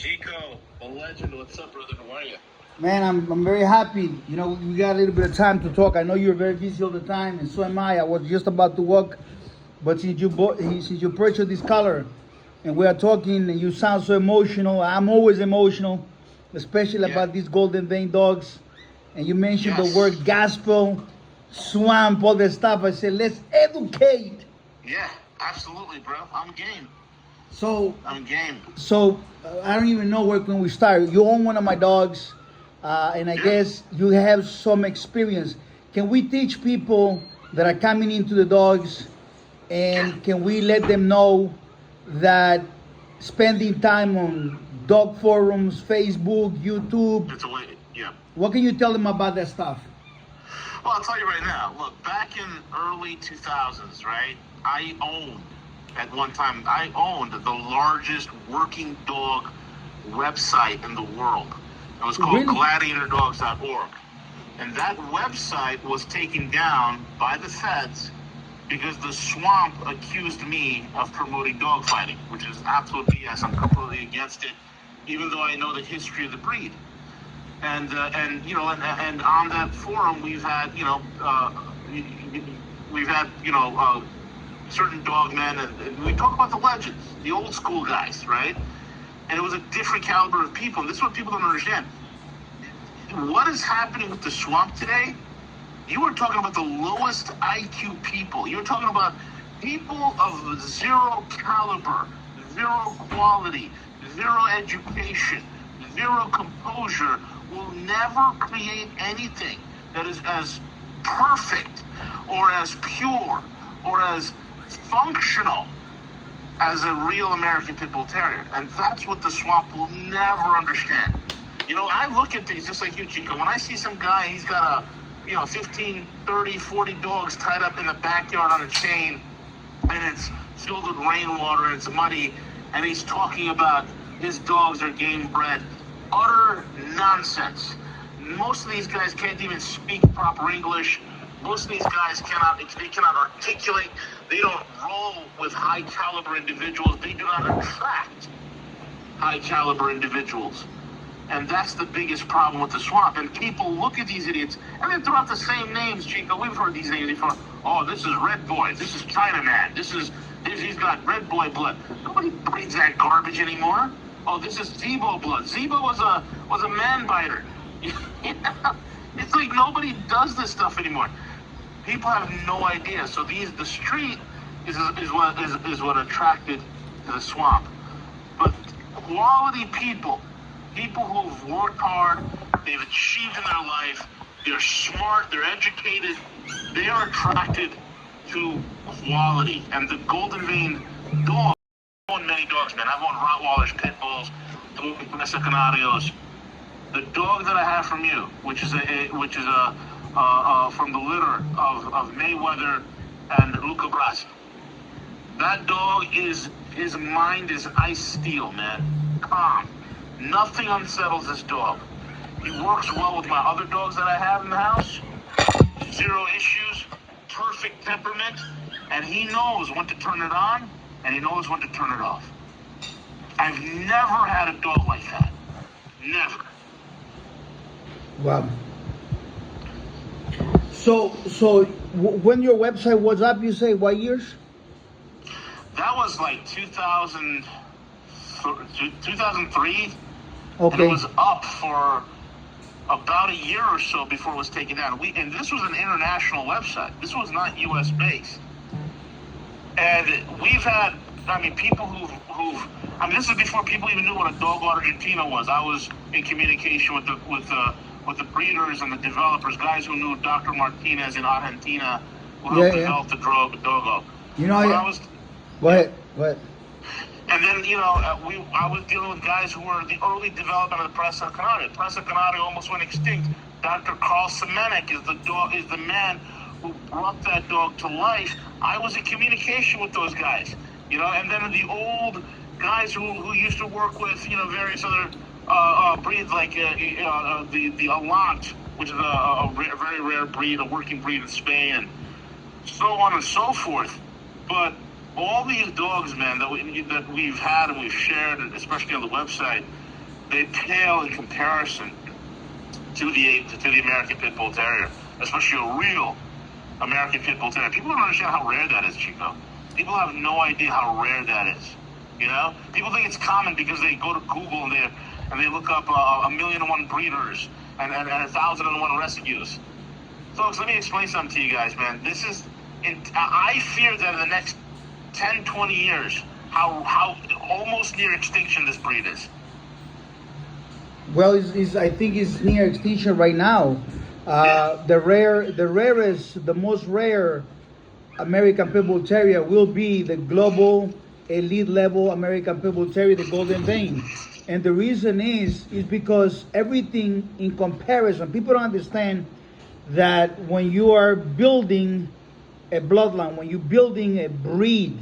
Chico, a legend. What's up, brother? How are you? Man, I'm very happy. You know, we got a little bit of time to talk. I know you're very busy all the time, and so am I. I was just about to walk, but since you purchased this color, and we are talking, and you sound so emotional. I'm always emotional, especially Yeah. about these golden vein dogs. And you mentioned the Yes. word gospel, swamp, all that stuff. I said, let's educate. Yeah, absolutely, bro. I'm game. So I'm game. I don't even know where can we start. You own one of my dogs, and I Yeah. guess you have some experience. Can we teach people that are coming into the dogs, and can we let them know that spending time on dog forums, Facebook, YouTube, It's a way. Yeah. what can you tell them about that stuff? Well, I'll tell you right now. Look, back in early 2000s, right? At one time, I owned the largest working dog website in the world. It was called Really? gladiatordogs.org. And that website was taken down by the feds because the swamp accused me of promoting dog fighting, which is absolute BS. I'm completely against it, even though I know the history of the breed. And on that forum we've had certain dog men, and we talk about the legends, the old school guys, right? And it was a different caliber of people. And this is what people don't understand. What is happening with the swamp today? You were talking about the lowest IQ people. You were talking about people of zero caliber, zero quality, zero education, zero composure will never create anything that is as perfect or as pure or as functional as a real American Pit Bull Terrier. And that's what the swamp will never understand. You know, I look at things just like you, Chico. When I see some guy, he's got 15, 30, 40 dogs tied up in the backyard on a chain, and it's filled with rainwater and it's muddy, and he's talking about his dogs are game bred. Utter nonsense. Most of these guys can't even speak proper English. Most of these guys cannot articulate. They don't roll with high caliber individuals. They do not attract high caliber individuals. And that's the biggest problem with the swamp. And people look at these idiots and they throw out the same names, Chico. We've heard these names before. Oh, this is Red Boy. This is Chinaman. He's got Red Boy blood. Nobody breeds that garbage anymore. Oh, this is Zebo blood. Zebo was a man biter. It's like nobody does this stuff anymore. People have no idea. So the street is what attracted to the swamp. But quality people who've worked hard, they've achieved in their life, they're smart, they're educated, they are attracted to quality. And the golden vein dog. I've owned many dogs, man. I've owned Rottweilers, Pitbulls, Domestic Canarios. The dog that I have from you, which is from the litter of Mayweather and Luca Brasi. That dog his mind is ice steel, man. Calm. Nothing unsettles this dog. He works well with my other dogs that I have in the house. Zero issues. Perfect temperament. And he knows when to turn it on, and he knows when to turn it off. I've never had a dog like that. Never. Wow. So when your website was up, you say what years? That was like 2003. Okay. And it was up for about a year or so before it was taken down. And this was an international website. This was not U.S. based. And we've had, people this is before people even knew what a dog Argentina was. I was in communication with the breeders and the developers, guys who knew Dr. Martinez in Argentina, who helped develop the doggo. You know, go ahead. And then, I was dealing with guys who were the early development of the Presa Canario. Presa Canario almost went extinct. Dr. Carl Semenek is the man who brought that dog to life. I was in communication with those guys, and then the old guys who used to work with, various other breeds like the Alant, which is a very rare breed, a working breed in Spain, and so on and so forth. But all these dogs, man, that we've had and we've shared, especially on the website, they pale in comparison to the American Pit Bull Terrier, especially a real American Pit Bull Terrier. People don't understand how rare that is, Chico. People have no idea how rare that is. You know, people think it's common because they go to Google and they look up 1,000,001 breeders and 1,001 rescues. Folks, let me explain something to you guys, man. I fear that in the next 10, 20 years, how almost near extinction this breed is. Well, I think it's near extinction right now. The most rare American Pit Bull Terrier will be the global elite level American Pit Bull Terrier, the Golden Vein. And the reason is because everything in comparison, people don't understand that when you are building a bloodline, when you're building a breed,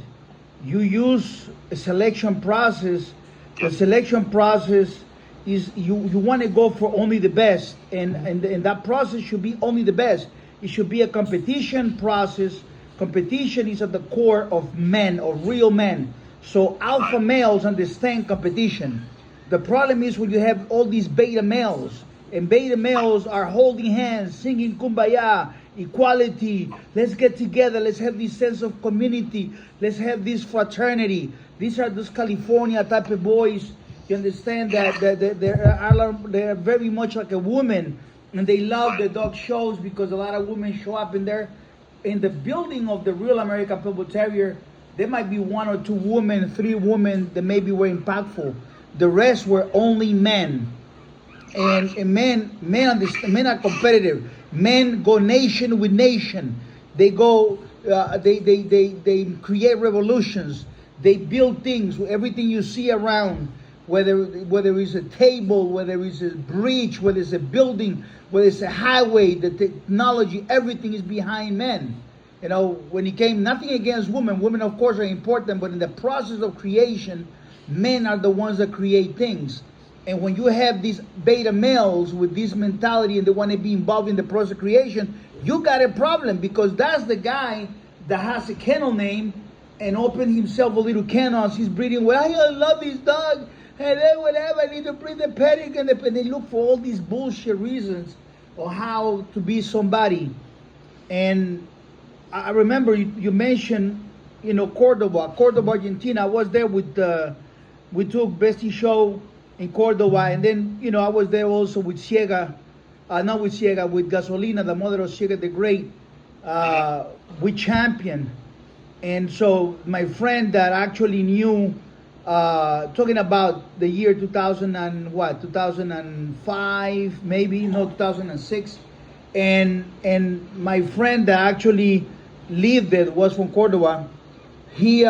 you use a selection process. The selection process is you want to go for only the best, and that process should be only the best. It should be a competition process. Competition is at the core of men, of real men. So alpha males understand competition. The problem is when you have all these beta males, and beta males are holding hands, singing kumbaya, equality, let's get together, let's have this sense of community, let's have this fraternity. These are those California type of boys. You understand that they're very much like a woman, and they love the dog shows because a lot of women show up in there. In the building of the real American Pit Bull Terrier, there might be 1 or 2 women, 3 women that maybe were impactful. The rest were only men. And men are competitive. Men go nation with nation. They go, they create revolutions. They build things. Everything you see around, whether it's a table, whether it's a bridge, whether it's a building, whether it's a highway, the technology, everything is behind men. You know, when it came, nothing against women. Women, of course, are important, but in the process of creation, men are the ones that create things. And when you have these beta males with this mentality and they want to be involved in the process of creation, you got a problem, because that's the guy that has a kennel name and opened himself a little kennel. He's breeding, well, I love this dog, and then whatever, I need to breed the pedigree, and they look for all these bullshit reasons on how to be somebody. And I remember you mentioned, Cordoba, Argentina. I was there we took Bestie show in Cordoba, and then, I was there also with Ciega, with Gasolina, the mother of Ciega the Great, with Champion. And so my friend that actually knew, talking about the year 2005, maybe, no, 2006, and my friend that actually lived there was from Cordoba. He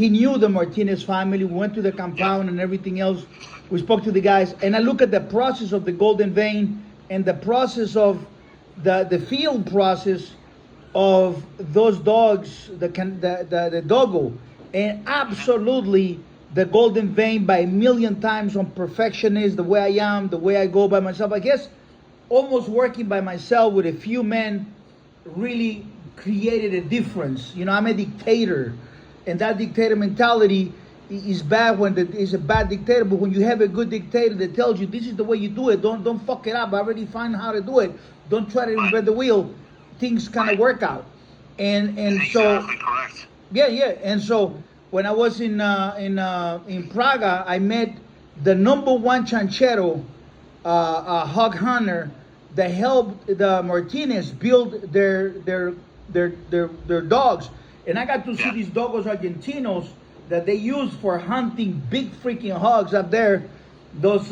knew the Martinez family. We went to the compound and everything else. We spoke to the guys, and I look at the process of the Golden Vein and the process of the field process of those dogs, the doggo, and absolutely the Golden Vein by 1,000,000 times on perfectionist, the way I am, the way I go by myself. I guess almost working by myself with a few men really created a difference. I'm a dictator. And that dictator mentality is bad when it's a bad dictator. But when you have a good dictator that tells you this is the way you do it, don't fuck it up. I already find how to do it. Don't try to invent the wheel. Things kind of work out. And so correct. Yeah. And so when I was in Praga, I met the #1 chanchero, hog hunter, that helped the Martinez build their dogs. And I got to see these Dogos Argentinos that they use for hunting big freaking hogs up there. Those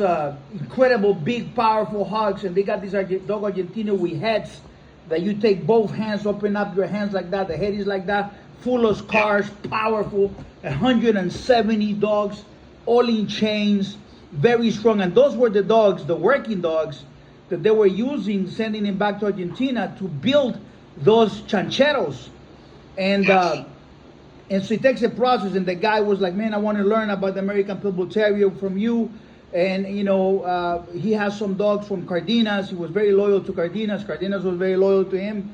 incredible, big, powerful hogs. And they got these Dog Argentino with heads that you take both hands, open up your hands like that. The head is like that, full of scars, powerful. 170 dogs, all in chains, very strong. And those were the dogs, the working dogs, that they were using, sending them back to Argentina to build those chancheros. And so it takes a process, and the guy was like, man, I want to learn about the American Pit Bull Terrier from you. And, he has some dogs from Cardenas. He was very loyal to Cardenas. Cardenas was very loyal to him.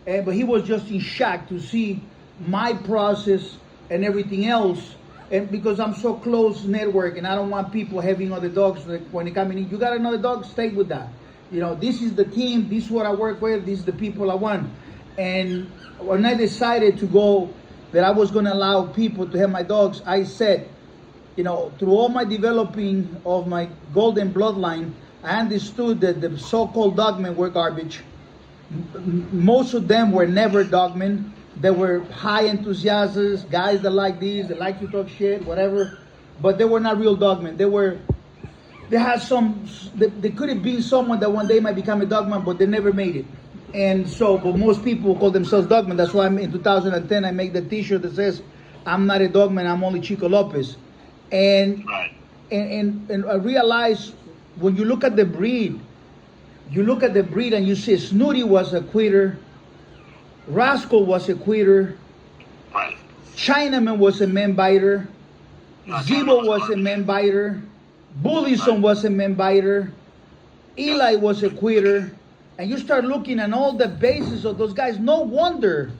But he was just in shock to see my process and everything else. and because I'm so close network, and I don't want people having other dogs like when they come in. You got another dog, stay with that. This is the team. This is what I work with. This is the people I want. And when I decided to go, that I was going to allow people to have my dogs, I said, through all my developing of my golden bloodline, I understood that the so-called dogmen were garbage. Most of them were never dogmen. They were high enthusiasts, guys that like these, that like to talk shit, whatever. But they were not real dogmen. They could have been someone that one day might become a dogman, but they never made it. And so, but most people call themselves dogmen. That's why in 2010 I made the T-shirt that says, "I'm not a dogman, I'm only Chico Lopez." And I realized when you look at the breed, and you see Snooty was a quitter, Rascal was a quitter, Right. Chinaman was a man biter, Zebo was a man biter, Bullison was a man biter, Eli was a quitter, and you start looking at all the bases of those guys. No wonder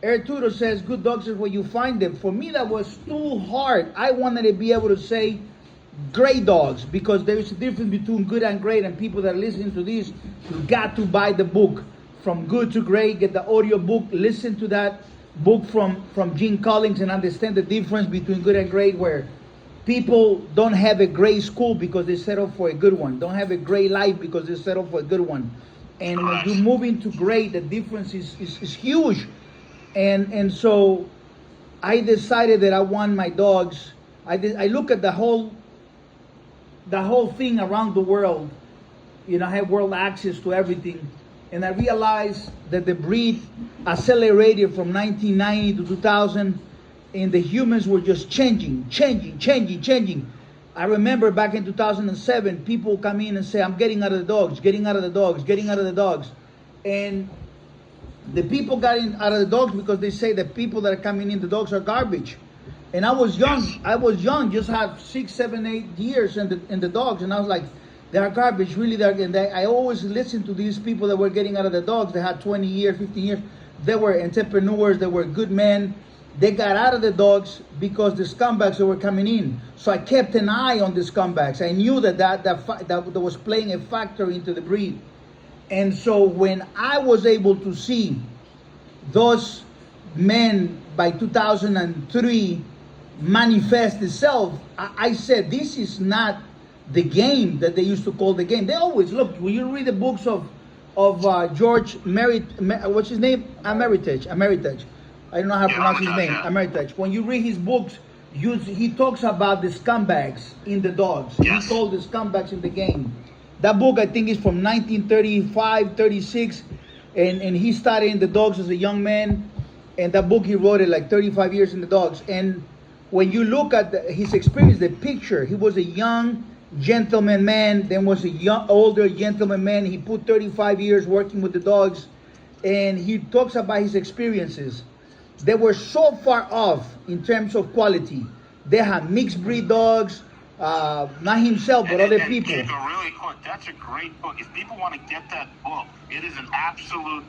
Arturo says good dogs is where you find them. For me, that was too hard. I wanted to be able to say great dogs, because there is a difference between good and great, and people that are listening to this, you got to buy the book From Good to Great. Get the audio book, listen to that book from Gene Collins, and understand the difference between good and great, where people don't have a great school because they settle for a good one, don't have a great life because they settle for a good one. And when you move into great, the difference is huge. And so I decided that I want my dogs. I look at the whole thing around the world. I have world access to everything. And I realized that the breed accelerated from 1990 to 2000, and the humans were just changing. I remember back in 2007, people come in and say, "I'm getting out of the dogs, getting out of the dogs, getting out of the dogs." And the people got out of the dogs because they say the people that are coming in, the dogs are garbage. And I was young, just had 6, 7, 8 years in the dogs, and I was like, they are garbage, really. I always listened to these people that were getting out of the dogs. They had 20 years, 15 years. They were entrepreneurs. They were good men. They got out of the dogs because the scumbags that were coming in. So I kept an eye on the scumbags. I knew that was playing a factor into the breed. And so when I was able to see those men by 2003 manifest itself, I said, this is not the game that they used to call the game. They always look. When you read the books of George what's his name? Ameritage. I don't know how to pronounce his name. Yeah. Ameritage. When you read his books, he talks about the scumbags in the dogs. Yes. He called the scumbags in the game. That book, I think, is from 1935, 36, and he started in the dogs as a young man. And that book, he wrote it like 35 years in the dogs. And when you look at his experience, the picture, he was a young gentleman man, then was a older gentleman man. He put 35 years working with the dogs, and he talks about his experiences. They were so far off in terms of quality. They had mixed breed dogs, not himself, but other people. Chico, really quick, that's a great book. If people want to get that book, it is an absolute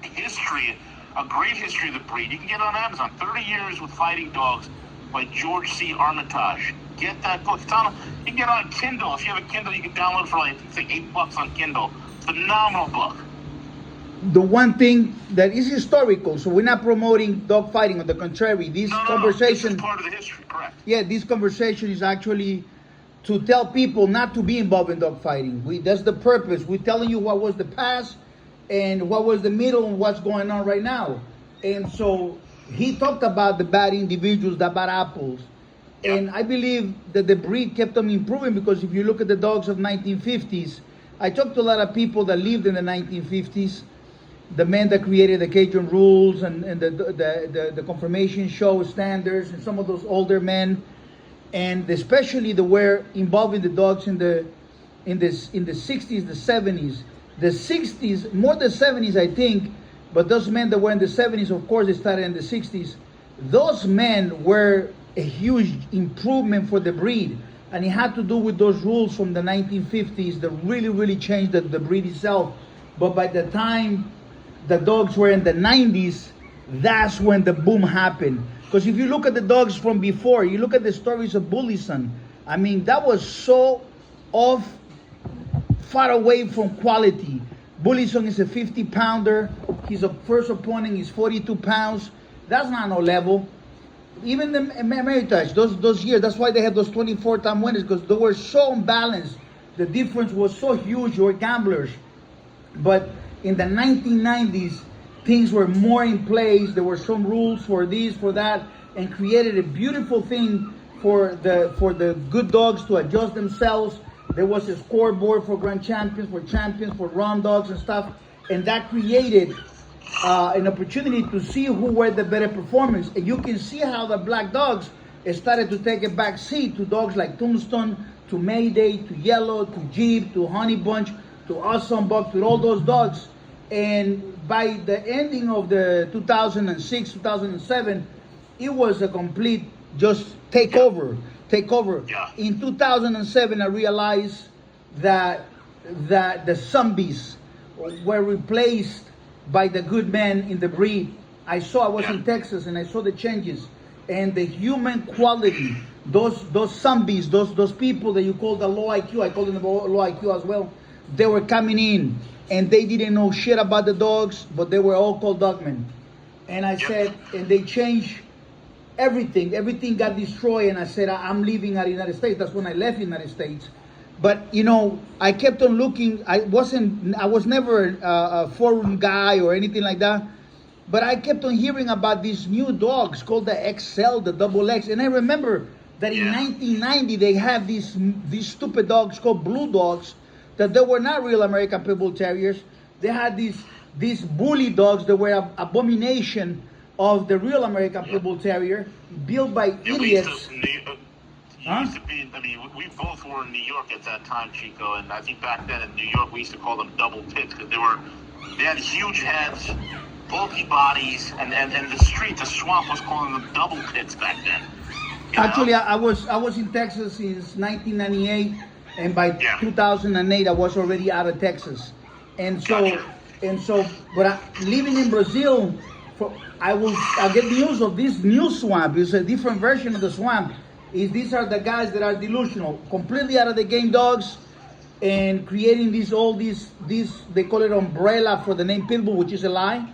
history, a great history of the breed. You can get it on Amazon. 30 Years with Fighting Dogs by George C. Armitage. Get that book. You can get it on Kindle. If you have a Kindle, you can download it for like $8 on Kindle. Phenomenal book. The one thing that is historical, so we're not promoting dog fighting. On the contrary, this conversation. This is part of the history, correct? Yeah, this conversation is actually to tell people not to be involved in dog fighting. That's the purpose. We're telling you what was the past and what was the middle and what's going on right now. And so he talked about the bad individuals, the bad apples. Yep. And I believe that the breed kept on improving, because if you look at the dogs of 1950s, I talked to a lot of people that lived in the 1950s, the men that created the Cajun rules and the confirmation show standards, and some of those older men, and especially the were involved in the dogs in the 60s, the 70s, the 60s, more the 70s, I think. But those men that were in the 70s, of course, they started in the 60s. Those men were a huge improvement for the breed, and it had to do with those rules from the 1950s that really changed the breed itself. But by the time the dogs were in the 90s, that's when the boom happened. Because if you look at the dogs from before, you look at the stories of Bullison, I mean, that was so off, far away from quality. Bullison is a 50-pounder. His first opponent is 42 pounds. That's not no level. Even the Meritage, those years, that's why they had those 24-time winners, because they were so unbalanced. The difference was so huge. You were gamblers. But in the 1990s, things were more in place. There were some rules for this, for that, and created a beautiful thing for the good dogs to adjust themselves. There was a scoreboard for grand champions, for run dogs and stuff, and that created an opportunity to see who were the better performers. And you can see how the black dogs started to take a back seat to dogs like Tombstone, to Mayday, to Yellow, to Jeep, to Honey Bunch, to Awesome Buck, to all those dogs. And by the ending of the 2006, 2007, it was a complete just takeover. Yeah. In 2007, I realized that the zombies were replaced by the good men in the breed. I was in Texas, and I saw the changes and the human quality. Those zombies, those people that you call the low IQ, I call them low IQ as well. They were coming in, and they didn't know shit about the dogs, but they were all called dogmen. And I said, and they changed everything. Everything got destroyed, and I said, I'm leaving out the United States. That's when I left the United States. But I kept on looking. I was never a forum guy or anything like that. But I kept on hearing about these new dogs called the XL, the double X. And I remember that in 1990 they had these stupid dogs called blue dogs, that they were not real American Pitbull Terriers. They had these bully dogs that were an abomination of the real American Pitbull Terrier, built by idiots. Used to be, I mean, we both were in New York at that time, Chico, and I think back then in New York we used to call them double pits because they had huge heads, bulky bodies, and the swamp was calling them double pits back then. Actually, I was in Texas since 1998, and by 2008 I was already out of Texas, and so but living in Brazil, I get news of this new swamp. It's a different version of the swamp. These are the guys that are delusional, completely out of the game dogs, and creating these they call it umbrella for the name Pitbull, which is a lie.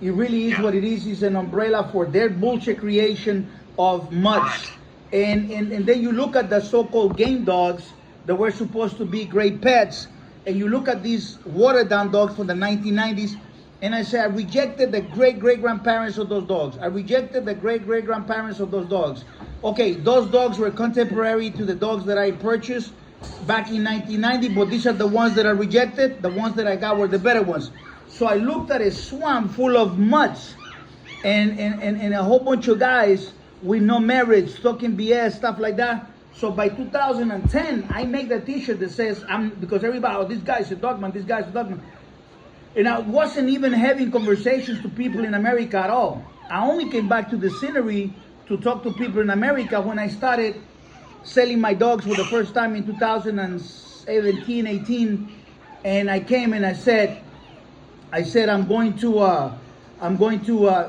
It really is what it is. It's an umbrella for their bullshit creation of mutts. And then you look at the so-called game dogs that were supposed to be great pets, and you look at these watered-down dogs from the 1990s, and I say, I rejected the great-great-grandparents of those dogs. I rejected the great-great-grandparents of those dogs. Okay, those dogs were contemporary to the dogs that I purchased back in 1990, but these are the ones that I rejected. The ones that I got were the better ones. So I looked at a swamp full of mutts and a whole bunch of guys with no marriage, talking BS, stuff like that. So by 2010, I make that t-shirt that says, because everybody, this guy's a dogman, this guy's a dogman. And I wasn't even having conversations to people in America at all. I only came back to the scenery to talk to people in America when I started selling my dogs for the first time in 2017, 18. And I came and I said, I'm going to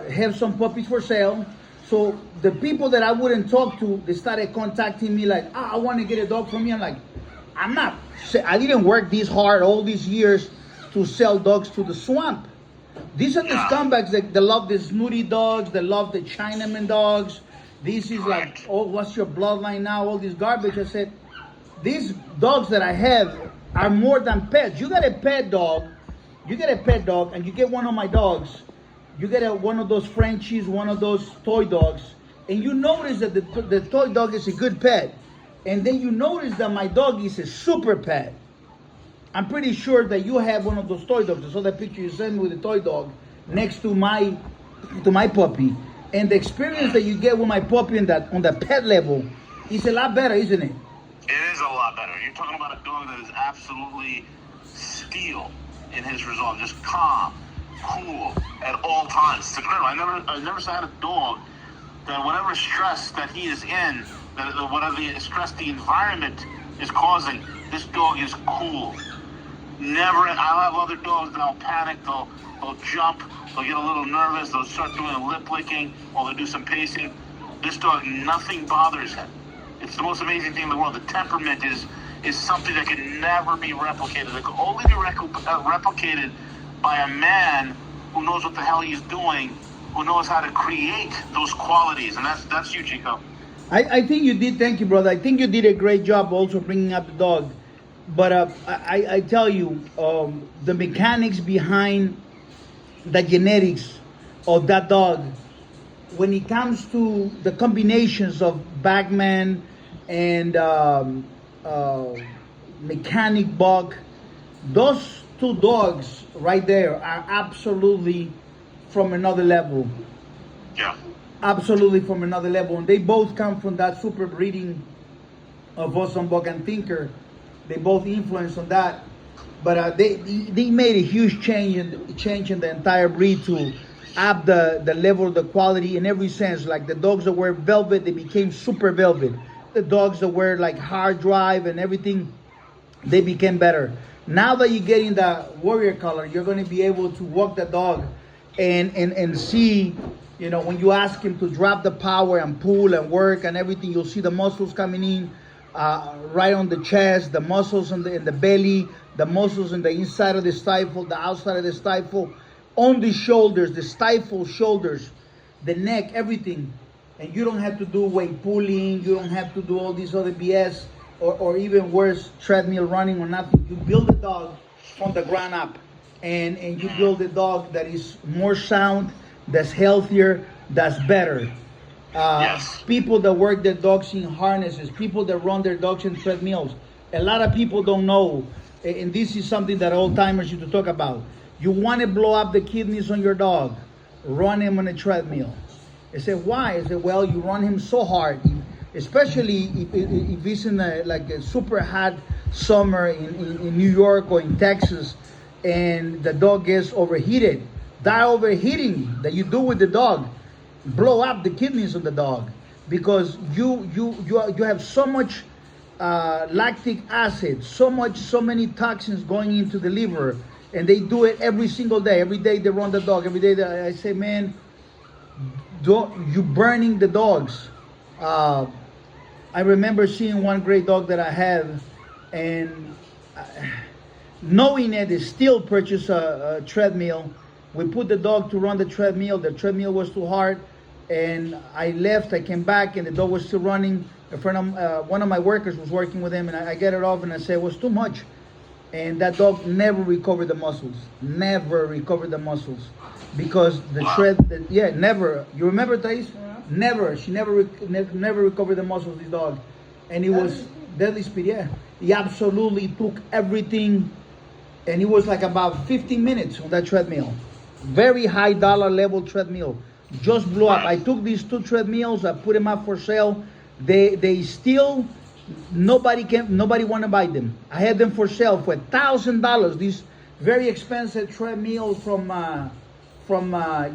have some puppies for sale. So the people that I wouldn't talk to, they started contacting me like, I want to get a dog from you. I'm like, I didn't work this hard all these years to sell dogs to the swamp. These are the scumbags that love the snooty dogs, that love the Chinaman dogs. This is like, oh, what's your bloodline now? All this garbage. I said, these dogs that I have are more than pets. You get a pet dog, and you get one of my dogs. You get one of those Frenchies, one of those toy dogs, and you notice that the toy dog is a good pet. And then you notice that my dog is a super pet. I'm pretty sure that you have one of those toy dogs. I saw that picture you sent me with the toy dog next to my puppy. And the experience that you get with my puppy on the pet level is a lot better, isn't it? It is a lot better. You're talking about a dog that is absolutely steel in his resolve, just calm, cool at all times. It's incredible. I never had a dog that whatever stress that he is in, whatever stress the environment is causing, this dog is cool. Never. I'll have other dogs that'll panic, they'll jump, They'll get a little nervous. They'll start doing a lip licking, or they'll do some pacing. This dog, nothing bothers him. It's the most amazing thing in the world. The temperament is something that can never be replicated. It can only be replicated by a man who knows what the hell he's doing, who knows how to create those qualities, and that's you, Chico. I think you did. Thank you, brother. I think you did a great job also bringing up the dog. But I tell you, the mechanics behind the genetics of that dog, when it comes to the combinations of Bagman and mechanic buck, those two dogs right there are absolutely from another level. Yeah. Absolutely from another level. And they both come from that super breeding of Boston Buck and Tinker. They both influenced on that. But they made a huge change in the entire breed to up the level of the quality in every sense. Like the dogs that were velvet, they became super velvet. The dogs that were like hard drive and everything, they became better. Now that you're getting the warrior color, you're going to be able to walk the dog and see, you know, when you ask him to drop the power and pull and work and everything, you'll see the muscles coming in right on the chest, the muscles in the belly, the muscles in the inside of the stifle, the outside of the stifle, on the shoulders, the stifle shoulders, the neck, everything. And you don't have to do weight pulling, you don't have to do all these other BS, or even worse, treadmill running or nothing. You build a dog from the ground up, and you build a dog that is more sound, that's healthier, that's better. Yes. People that work their dogs in harnesses, people that run their dogs in treadmills. A lot of people don't know, and this is something that old timers used to talk about. You want to blow up the kidneys on your dog, run him on a treadmill. I said, why? I said, well, you run him so hard, especially if it's in a super hot summer in New York or in Texas, and the dog gets overheated. That overheating that you do with the dog blow up the kidneys of the dog, because you have so much lactic acid, so many toxins going into the liver, and they do it every single day. Every day they run the dog. Every day I say, man, you burning the dogs. I remember seeing one great dog that I have, and knowing it, is still purchase a treadmill. We put the dog to run the treadmill. The treadmill was too hard, and I left. I came back, and the dog was still running. One of my workers was working with him, and I get it off, and I said it was too much. And that dog never recovered the muscles. Never recovered the muscles, because the never. You remember, Thais? Yeah. Never. She never recovered the muscles. This dog, and it was deadly speed. Yeah, he absolutely took everything, and it was like about 15 minutes on that treadmill. Very high dollar level treadmill. Just blew up. I took these two treadmills. I put them up for sale. They still. Nobody want to buy them. I had them for sale for $1,000. These very expensive treadmills from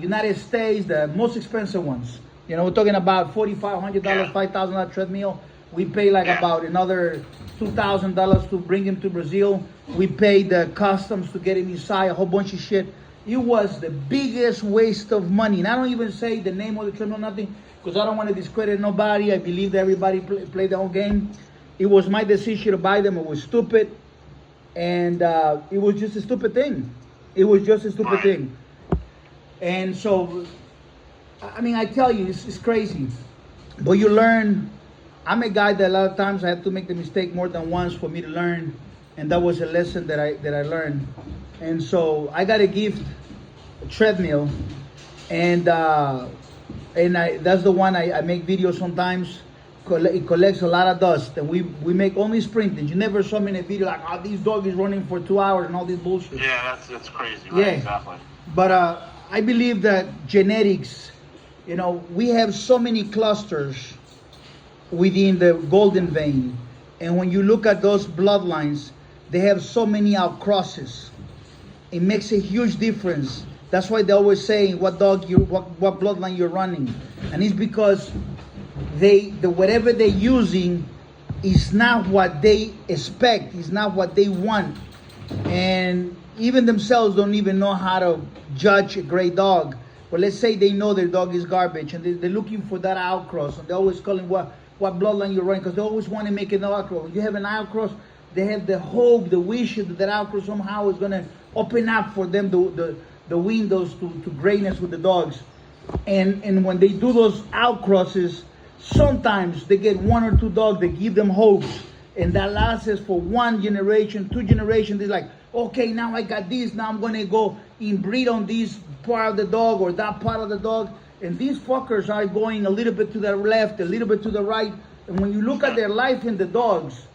United States, the most expensive ones. You know, we're talking about $4,500, $5,000 treadmill. We pay like about another $2,000 to bring him to Brazil. We paid the customs to get him inside, a whole bunch of shit. It was the biggest waste of money. And I don't even say the name of the treadmill, nothing, because I don't want to discredit nobody. I believe that everybody play their own game. It was my decision to buy them. It was stupid. And it was just a stupid thing. It was just a stupid thing. And so, I mean, I tell you, it's crazy. But you learn. I'm a guy that a lot of times I have to make the mistake more than once for me to learn. And that was a lesson that I learned. And so I got a gift, a treadmill. And that's the one I make videos sometimes. It collects a lot of dust, and we make only sprinting. You never saw me in a video like, oh, this dog is running for 2 hours and all this bullshit. Yeah, that's crazy. Right? Yeah, Exactly. But I believe that genetics, you know, we have so many clusters within the golden vein, and when you look at those bloodlines, they have so many outcrosses. It makes a huge difference. That's why they always say what bloodline you're running, and it's because whatever they're using is not what they expect, is not what they want, and even themselves don't even know how to judge a great dog. But let's say they know their dog is garbage and they're looking for that outcross, and they're always calling what bloodline you're running, because they always want to make an outcross. When you have an outcross, they have the hope, the wish that outcross somehow is going to open up for them the windows to greatness with the dogs. And when they do those outcrosses, sometimes they get one or two dogs that give them hopes, and that lasts for 1 generation, 2 generations. They're like, okay, now I got this, now I'm going to go inbreed on this part of the dog or that part of the dog. And these fuckers are going a little bit to the left, a little bit to the right. And when you look at their life in the dogs,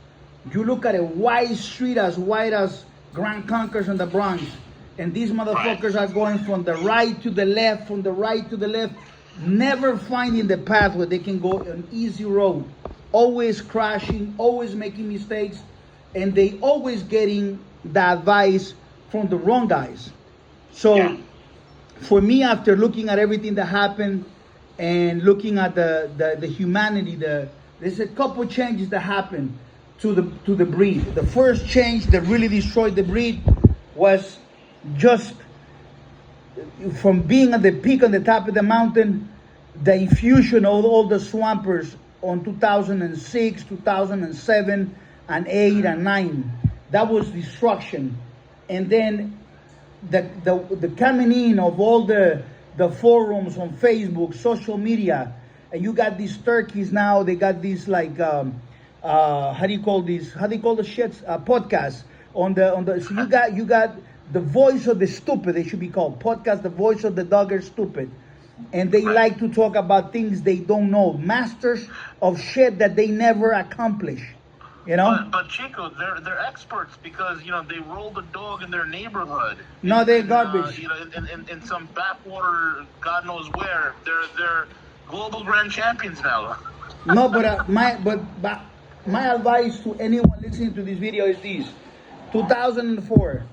you look at a wide street as wide as Grand Concourse in the Bronx. And these motherfuckers are going from the right to the left, from the right to the left, never finding the path where they can go an easy road. Always crashing, always making mistakes, and they always getting the advice from the wrong guys. So for me, after looking at everything that happened and looking at the humanity, there's a couple changes that happened to the breed. The first change that really destroyed the breed was just from being at the peak on the top of the mountain, the infusion of all the swampers on 2006, 2007, and 8 and 9. That was destruction. And then the coming in of all the forums on Facebook, social media, and you got these turkeys now. They got these like how do you call the shits? Podcasts on the. So you got the voice of the stupid. They should be called podcast. The voice of the dog are stupid, and they like to talk about things they don't know. Masters of shit that they never accomplish. You know, but Chico, they're experts because they rolled a dog in their neighborhood. No, they're garbage. In some backwater, God knows where. They're global grand champions now. No, but my advice to anyone listening to this video is this: 2004.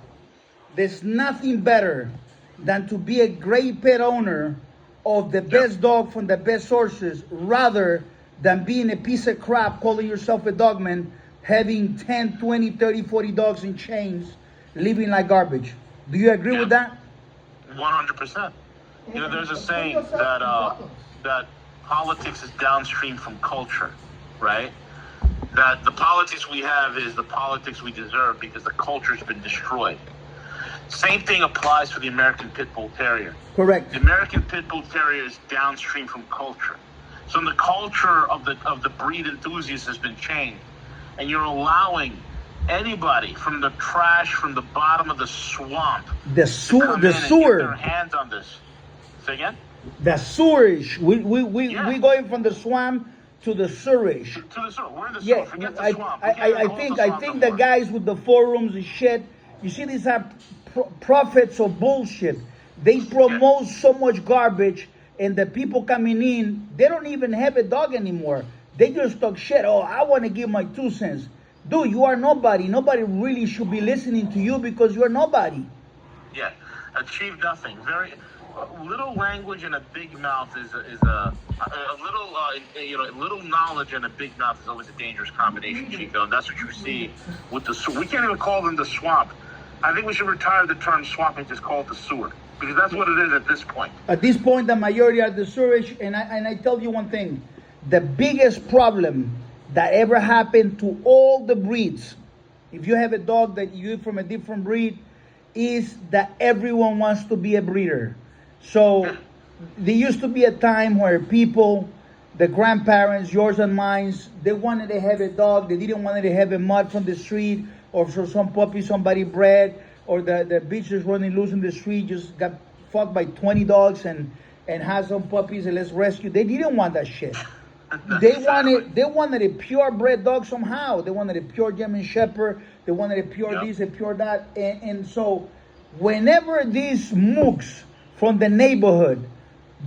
There's nothing better than to be a great pet owner of the best dog from the best sources, rather than being a piece of crap calling yourself a dogman, having 10, 20, 30, 40 dogs in chains, living like garbage. Do you agree with that? 100%. There's a saying that politics is downstream from culture, right? That the politics we have is the politics we deserve because the culture's been destroyed. Same thing applies for the American Pit Bull Terrier. Correct. The American Pit Bull Terrier is downstream from culture. So the culture of the breed enthusiast has been changed, and you're allowing anybody from the trash, from the bottom of the swamp, the sewer, get their hands on this. Say again? The sewerish. We going from the swamp to the sewerish. To the sewer. We're in the sewer. Forget the swamp. I think the guys with the forums and shit. You see, these are prophets of bullshit. They promote so much garbage. And the people coming in, they don't even have a dog anymore. They just talk shit. Oh, I want to give my 2 cents. Dude, you are nobody. Nobody really should be listening to you because you are nobody. Yeah, achieve nothing. Very little language and a big mouth is a little little knowledge and a big mouth is always a dangerous combination, Chico. And that's what you see with we can't even call them the swamp. I think we should retire the term swamp and just call it the sewer. Because that's what it is at this point. At this point, the majority are the sewerish. And I tell you one thing. The biggest problem that ever happened to all the breeds, if you have a dog that you're from a different breed, is that everyone wants to be a breeder. So there used to be a time where people, the grandparents, yours and mine, they wanted to have a dog. They didn't want to have a mutt from the street or so some puppy somebody bred. Or the bitches running loose in the street just got fucked by 20 dogs and had some puppies and let's rescue. They didn't want that shit. They wanted a purebred dog somehow. They wanted a pure German Shepherd. They wanted a pure this, a pure that. And so whenever these mooks from the neighborhood,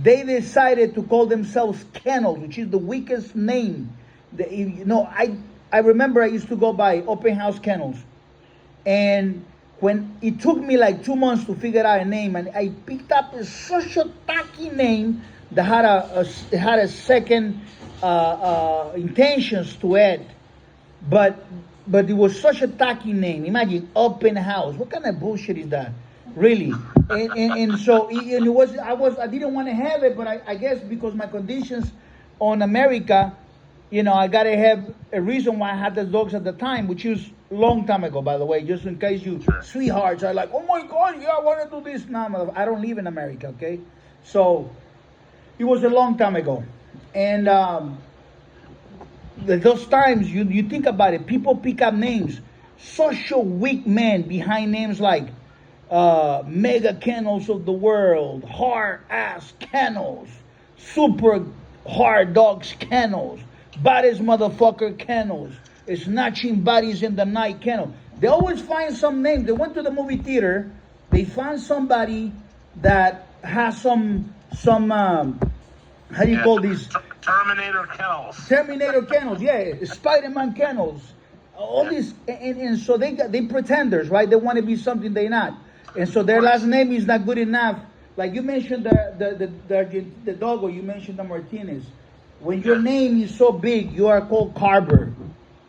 they decided to call themselves kennels, which is the weakest name. I remember I used to go by open house kennels. And when it took me like 2 months to figure out a name, and I picked up such a tacky name that had a second intentions to it, but but it was such a tacky name. Imagine open house. What kind of bullshit is that? Really? And so and it was. I didn't want to have it, but I guess because my conditions on America, I gotta have a reason why I had the dogs at the time, which is long time ago, by the way. Just in case you sweethearts are like, oh my God, yeah, I want to do this. No, I don't live in America, okay? So it was a long time ago, and those times you think about it, people pick up names, such a weak man behind names like mega kennels of the world, hard ass kennels, super hard dogs kennels, baddest motherfucker kennels, snatching bodies in the night kennel. They always find some name. They went to the movie theater, they found somebody that has some how do you call these? Terminator kennels. Terminator kennels, yeah. Spider-Man kennels. All these, and so they pretenders, right? They want to be something they're not. And so their last name is not good enough. Like you mentioned the dog, or you mentioned the Martinez. When your name is so big, you are called Carver.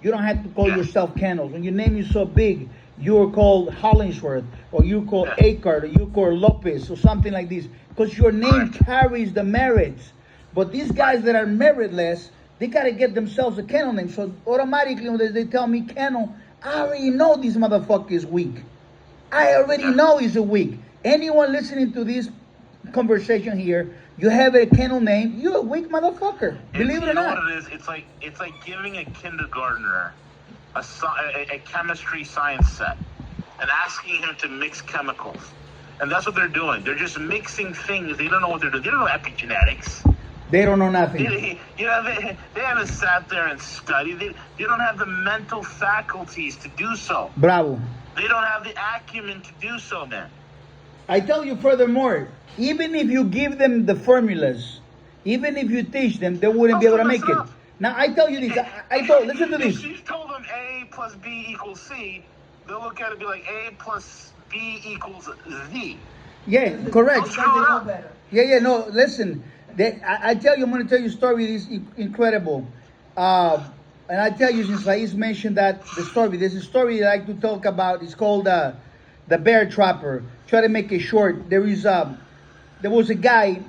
You don't have to call yourself Kennels. When your name is so big, you are called Hollingsworth, or you call Akard, or you call Lopez, or something like this. Because your name carries the merits. But these guys that are meritless, they got to get themselves a kennel name. So automatically when they tell me kennel, I already know this motherfucker is weak. I already know he's a weak. Anyone listening to this conversation here, you have a kennel name, you're a weak motherfucker. Believe it or not. You know what it is? It's like giving a kindergartner a chemistry science set and asking him to mix chemicals. And that's what they're doing. They're just mixing things. They don't know what they're doing. They don't know epigenetics. They don't know nothing. They haven't sat there and studied. They don't have the mental faculties to do so. Bravo. They don't have the acumen to do so, man. I tell you furthermore, even if you give them the formulas, even if you teach them, they wouldn't be able to make it. Now, I tell you this. Listen to this. If you told them A plus B equals C, they'll look at it and be like A plus B equals Z. Yeah, correct. Yeah, no, listen. I tell you, I'm going to tell you a story that is incredible. And I tell you, since Faiz mentioned the story, there's a story that I like to talk about. It's called the Bear Trapper. Try to make it short. There was a guy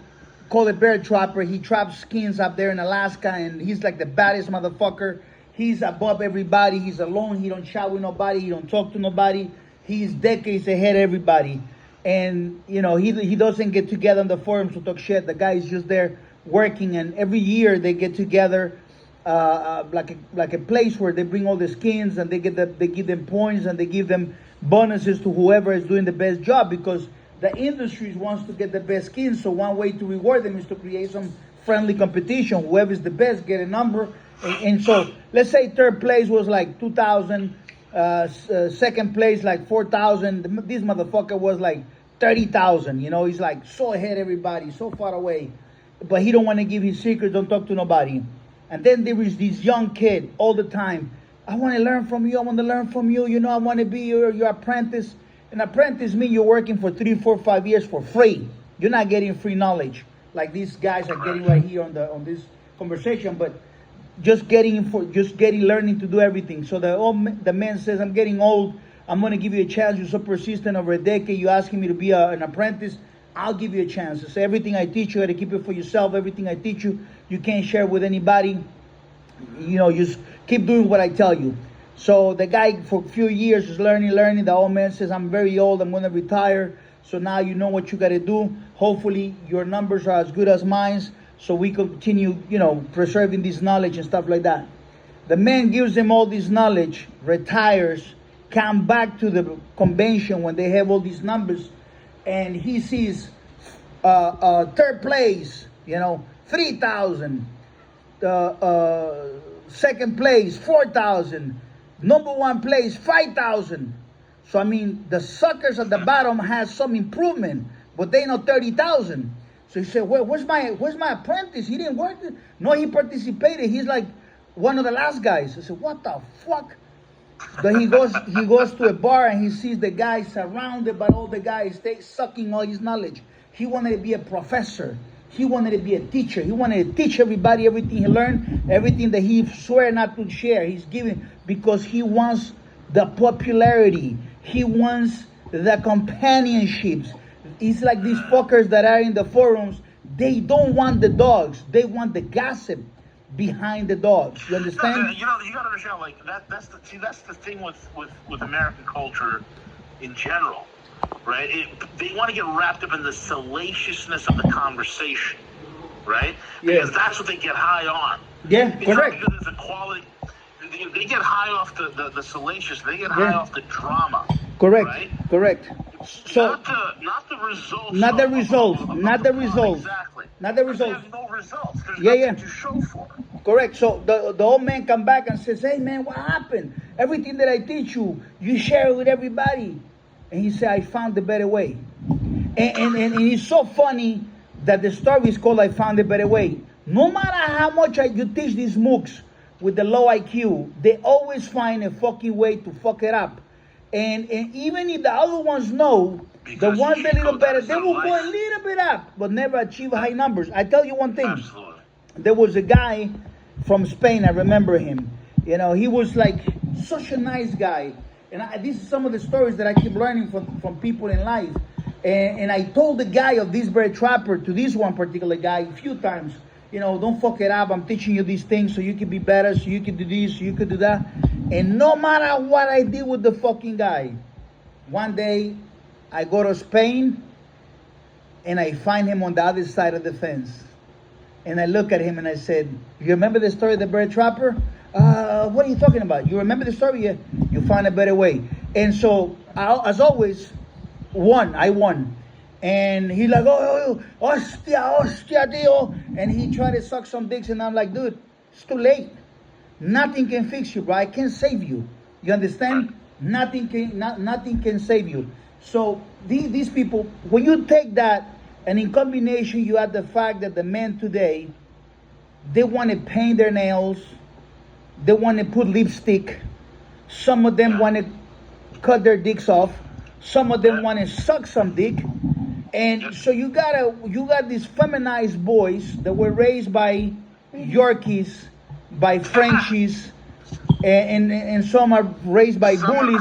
called the Bear Trapper. He traps skins up there in Alaska, and he's like the baddest motherfucker. He's above everybody. He's alone. He don't chat with nobody. He don't talk to nobody. He's decades ahead of everybody. And, he doesn't get together on the forums to talk shit. The guy is just there working, and every year they get together like a place where they bring all the skins, and they give them points, and they give them bonuses to whoever is doing the best job, because the industry wants to get the best skins. So one way to reward them is to create some friendly competition. Whoever is the best get a number. And so let's say third place was like 2,000, second place like 4,000. This motherfucker was like 30,000. He's like so ahead of everybody, so far away, but he don't want to give his secrets, don't talk to nobody. And then there is this young kid all the time. I want to learn from you. I want to learn from you. I want to be your apprentice. An apprentice means you're working for 3, 4, 5 years for free. You're not getting free knowledge like these guys are getting right here on this conversation, but just learning to do everything. So the man says, I'm getting old. I'm going to give you a chance. You're so persistent over a decade. You're asking me to be an apprentice. I'll give you a chance. So everything I teach you, you got to keep it for yourself. Everything I teach you, you can't share with anybody. Just keep doing what I tell you. So the guy for a few years is learning. The old man says, I'm very old. I'm going to retire. So now you know what you got to do. Hopefully your numbers are as good as mine, so we continue, preserving this knowledge and stuff like that. The man gives them all this knowledge, retires, come back to the convention when they have all these numbers, and he sees third place, 3,000, second place 4,000, number one place 5,000. So the suckers at the bottom has some improvement, but they know 30,000. So he said, where's my apprentice? He didn't work. No, he participated. He's like one of the last guys. I said, what the fuck? Then he goes to a bar, and he sees the guy surrounded by all the guys. They sucking all his knowledge. He wanted to be a professor. He wanted to be a teacher. He wanted to teach everybody everything he learned, everything that he swear not to share. He's giving because he wants the popularity. He wants the companionships. It's like these fuckers that are in the forums. They don't want the dogs. They want the gossip behind the dogs. You understand? You gotta understand, like that's the thing with American culture in general, right? They want to get wrapped up in the salaciousness of the conversation, right? Because that's what they get high on. Yeah, it's correct. Because there's a quality. They get high off the salacious. They get high off the drama. Correct. Right? Correct. So not the results. Not the results. Not the results. Exactly. Not the results. There's no results. There's nothing to show for. Correct. So the old man come back and says, "Hey man, what happened? Everything that I teach you, you share it with everybody." And he said, "I found a better way." And it's so funny that the story is called "I Found a Better Way." No matter how much you teach these mooks with the low IQ, they always find a fucking way to fuck it up. And even if the other ones know, the ones that are a little better, they will go a little bit up, but never achieve high numbers. I tell you one thing. Absolutely. There was a guy from Spain, I remember him. You know, he was like such a nice guy. And these are some of the stories that I keep learning from people in life. And I told the guy of this bird trapper, to this one particular guy, a few times, you know, don't fuck it up. I'm teaching you these things so you can be better, so you can do this, so you can do that. And no matter what I did with the fucking guy, one day I go to Spain and I find him on the other side of the fence. And I look at him and I said, "You remember the story of the bird trapper? What are you talking about? You remember the story? Yeah, you found a better way." And so, as always, I won. And he's like, "Oh, hostia, tío." And he tried to suck some dicks and I'm like, "Dude, it's too late. Nothing can fix you, bro. I can't save you. You understand? Nothing can save you." So these people, when you take that, and in combination you add the fact that the men today, they want to paint their nails, they want to put lipstick, some of them want to cut their dicks off, some of them want to suck some dick, and so you got these feminized boys that were raised by Yorkies, by Frenchies, and some are raised by bullies.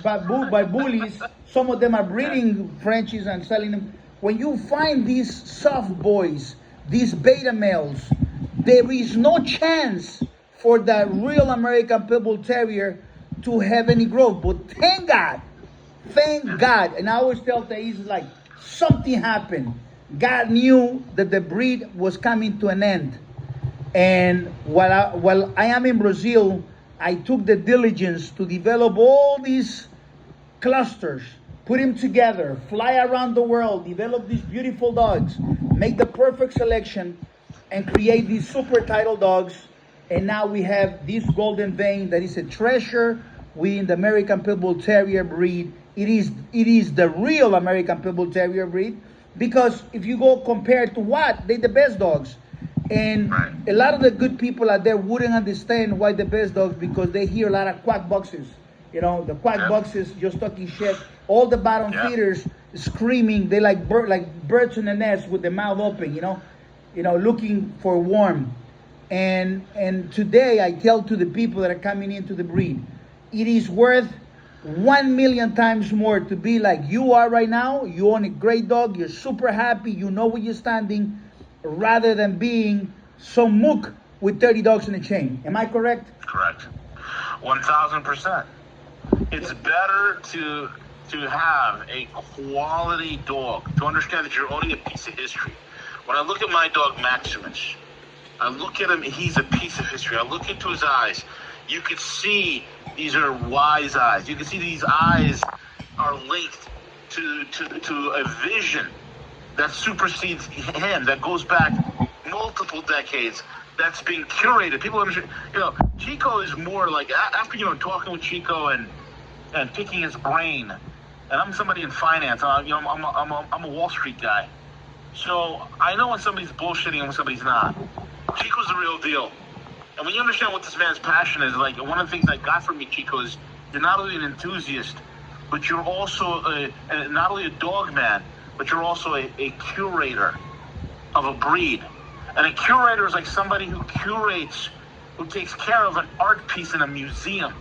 By bullies. Some of them are breeding Frenchies and selling them. When you find these soft boys, these beta males, there is no chance for the real American Pitbull Terrier to have any growth. But thank God. And I always tell Thais, like, something happened. God knew that the breed was coming to an end. And while I am in Brazil, I took the diligence to develop all these clusters, put them together, fly around the world, develop these beautiful dogs, make the perfect selection, and create these super title dogs. And now we have this golden vein that is a treasure within the American Pitbull Terrier breed. It is the real American Pitbull Terrier breed, because if you go compare to what, they're the best dogs. And a lot of the good people out there wouldn't understand why the best dogs, because they hear a lot of quack boxes. You know, the quack boxes just talking shit. All the bottom feeders screaming. They like birds in the nest with their mouth open. You know, looking for warm. And today I tell to the people that are coming into the breed, it is worth 1 million times more to be like you are right now. You own a great dog. You're super happy. You know where you're standing, rather than being some mook with 30 dogs in a chain. Am I correct? Correct. 1,000%. It's better to have a quality dog, to understand that you're owning a piece of history. When I look at my dog Maximus, I look at him, he's a piece of history. I look into his eyes. You could see these are wise eyes. You can see these eyes are linked to a vision that supersedes him, that goes back multiple decades, that's being curated. People understand, Chico is more like, after, talking with Chico and picking his brain, and I'm somebody in finance, I'm a Wall Street guy. So I know when somebody's bullshitting and when somebody's not. Chico's the real deal. And when you understand what this man's passion is, like, one of the things I got from you, Chico, is you're not only an enthusiast, but you're also not only a dog man, but you're also a curator. of a breed. And a curator is like somebody who curates, who takes care of an art piece in a museum,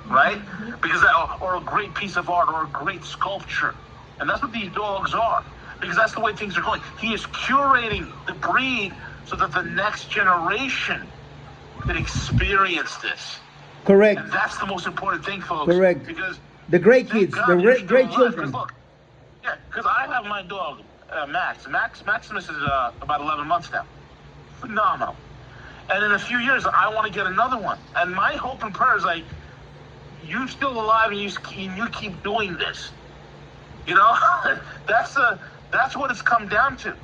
right? Because or a great piece of art or a great sculpture. And that's what these dogs are. Because that's the way things are going. He is curating the breed so that the next generation can experience this. Correct. And that's the most important thing, folks. Correct. Because the great kids, God, the great children. Look, yeah, because I have my dog, Maximus is about 11 months now. Phenomenal. And in a few years, I want to get another one. And my hope and prayer is like, you're still alive and you keep doing this. You know, that's what it's come down to.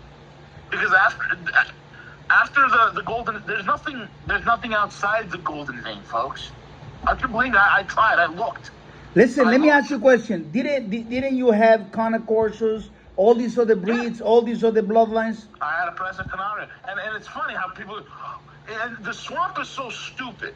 Because after the golden, there's nothing outside the golden vein, folks. I can believe that. I tried. I looked. Listen, let me ask you a question. Didn't you have Corsos, all these other breeds, all these other bloodlines? I had a Presa Canaria, and it's funny how people, and the swamp is so stupid,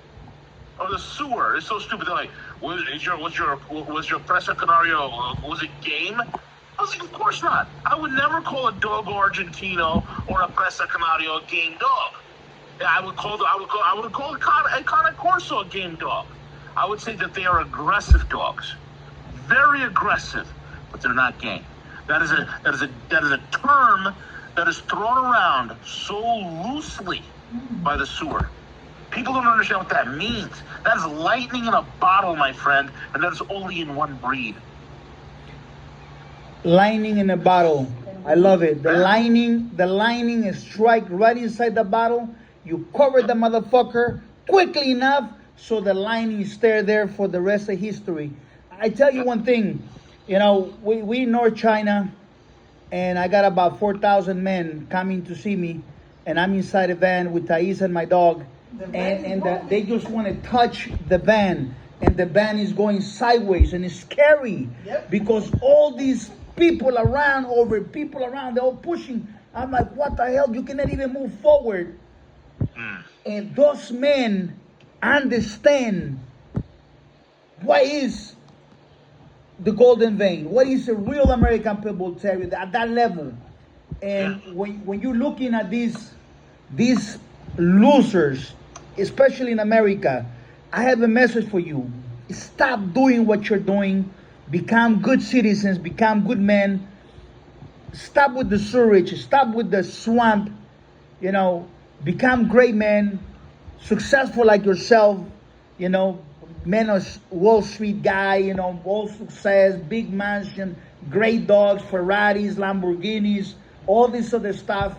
or the sewer is so stupid. They're like, was your Presa Canario, was it game? I was like, of course not. I would never call a dog Argentino or a Presa Canario a game dog. I would call a Cane Corso a game dog. I would say that they are aggressive dogs, very aggressive, but they're not game. That is a term that is thrown around so loosely by the sewer. People don't understand what that means. That is lightning in a bottle, my friend, and that is only in one breed. Lightning in a bottle. I love it. The lining is strike right inside the bottle. You cover the motherfucker quickly enough so the lining is there for the rest of history. I tell you one thing, you know, we in North China, and I got about 4,000 men coming to see me, and I'm inside a van with Thais and my dog, and they just want to touch the van, and the van is going sideways, and it's scary because all these people around, they're all pushing. I'm like, what the hell? You cannot even move forward. And those men understand what is the golden vein, what is a real American Pitbull Terrier at that level. And when you're looking at these losers, especially in America, I have a message for you. Stop doing what you're doing. Become good citizens. Become good men. Stop with the sewage. Stop with the swamp. You know, become great men. Successful like yourself. You know, men of Wall Street guy. You know, all success, big mansion, great dogs, Ferraris, Lamborghinis, all this other stuff,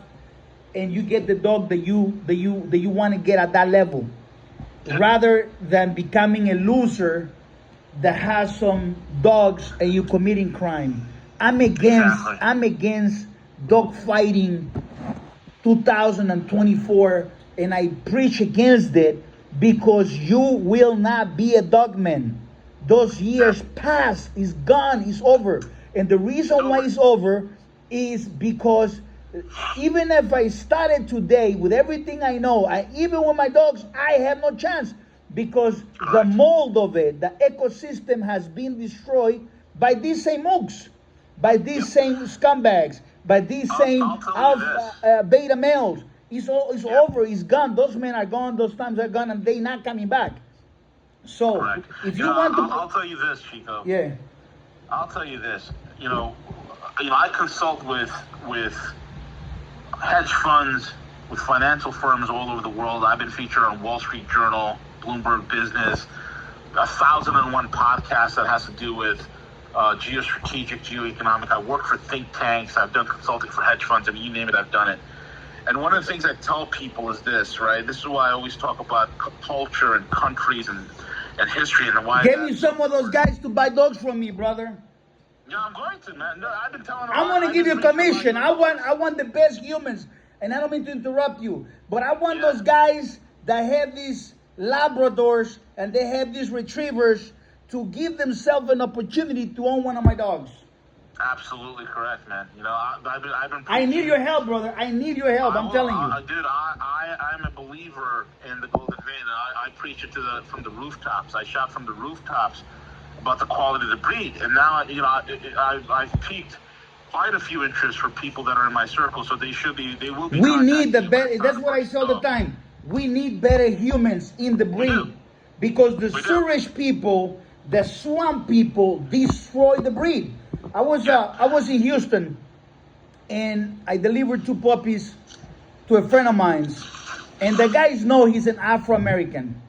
and you get the dog that you want to get at that level, rather than becoming a loser that has some dogs and you committing crime. I'm against dog fighting 2024, and I preach against it because you will not be a dogman. Those years past, is gone, is over. And the reason why it's over is because even if I started today with everything I know, even with my dogs, I have no chance. Because the mold of it, the ecosystem has been destroyed by these same mooks, by these same scumbags, by these same alpha, beta males. It's over, it's gone. Those men are gone, those times are gone, and they're not coming back. So, if you want to... I'll tell you this, Chico. Yeah. I'll tell you this. You know, I consult with hedge funds, with financial firms all over the world. I've been featured on Wall Street Journal, Bloomberg Business, 1,001 podcasts that has to do with geostrategic, geoeconomic. I work for think tanks. I've done consulting for hedge funds. I mean, you name it, I've done it. And one of the things I tell people is this, right? This is why I always talk about culture and countries and history and why. Get me some of those guys to buy dogs from me, brother. Yeah, I'm going to, man. No, I've been telling them. I want to give you a commission. I want the best humans. And I don't mean to interrupt you, but I want those guys that have these Labradors and they have these Retrievers to give themselves an opportunity to own one of my dogs. Absolutely correct, man. You know, I've been. I need your help, brother. I need your help. I'm telling you, dude. I'm a believer in the golden vein. I preach it from the rooftops. I shout from the rooftops about the quality of the breed. And now, you know, I've peaked quite a few interests for people that are in my circle, so they will be. We need the contacting you better. when That's it's what I time say all to the go. time. We need better humans in the breed, do. because the We do. sewage people, the swamp people, destroy the breed. I was in Houston, and I delivered 2 puppies to a friend of mine's, and the guys know he's an Afro-American.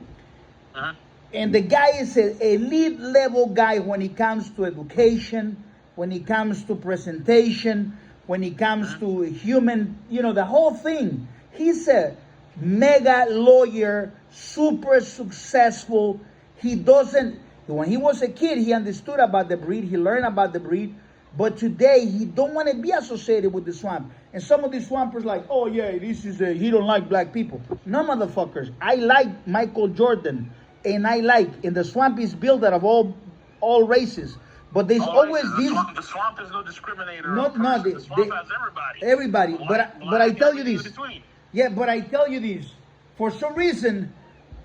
Uh-huh. And the guy is an elite level guy when it comes to education, when it comes to presentation, when it comes to human, the whole thing. He's a mega lawyer, super successful. When he was a kid, he understood about the breed, he learned about the breed, but today he don't want to be associated with the swamp. And some of these swampers like, oh yeah, he don't like black people. No, motherfuckers. I like Michael Jordan. And the swamp is built out of all races. But there's always this. The swamp is no discriminator. The swamp has everybody. Everybody. White, But I tell you everything this. in between. Yeah, but I tell you this. For some reason,